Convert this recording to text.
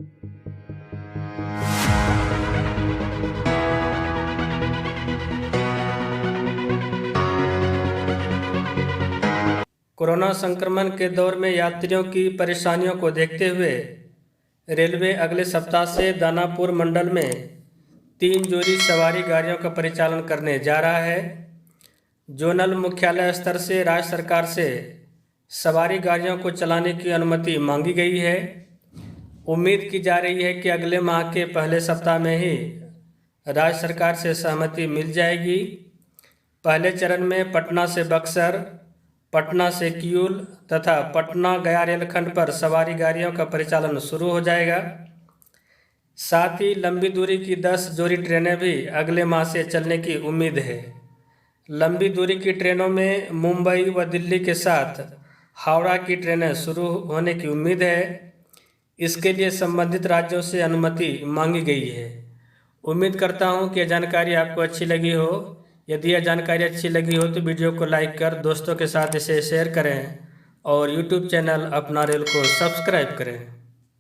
Corona संक्रमण के दौर में यात्रियों की परेशानियों को देखते हुए रेलवे अगले सप्ताह से दानापुर मंडल में 3 जोड़ी सवारी गाड़ियों का परिचालन करने जा रहा है। जोनल मुख्यालय स्तर से राज्य सरकार से सवारी गाड़ियों को चलाने की अनुमति मांगी गई है। उम्मीद की जा रही है कि अगले माह के पहले सप्ताह में ही राज्य सरकार से सहमति मिल जाएगी। पहले चरण में पटना से बक्सर, पटना से किऊल तथा पटना गया रेलखंड पर सवारी गाड़ियों का परिचालन शुरू हो जाएगा। साथ ही लंबी दूरी की 10 जोड़ी ट्रेनें भी अगले माह से चलने की उम्मीद है। लंबी दूरी की ट्रेनों में मुंबई व दिल्ली के साथ हावड़ा की ट्रेनें शुरू होने की उम्मीद है। इसके लिए संबंधित राज्यों से अनुमति मांगी गई है। उम्मीद करता हूं कि यह जानकारी आपको अच्छी लगी हो। यदि यह जानकारी अच्छी लगी हो तो वीडियो को लाइक कर दोस्तों के साथ इसे शेयर करें और यूट्यूब चैनल अपना रेल को सब्सक्राइब करें।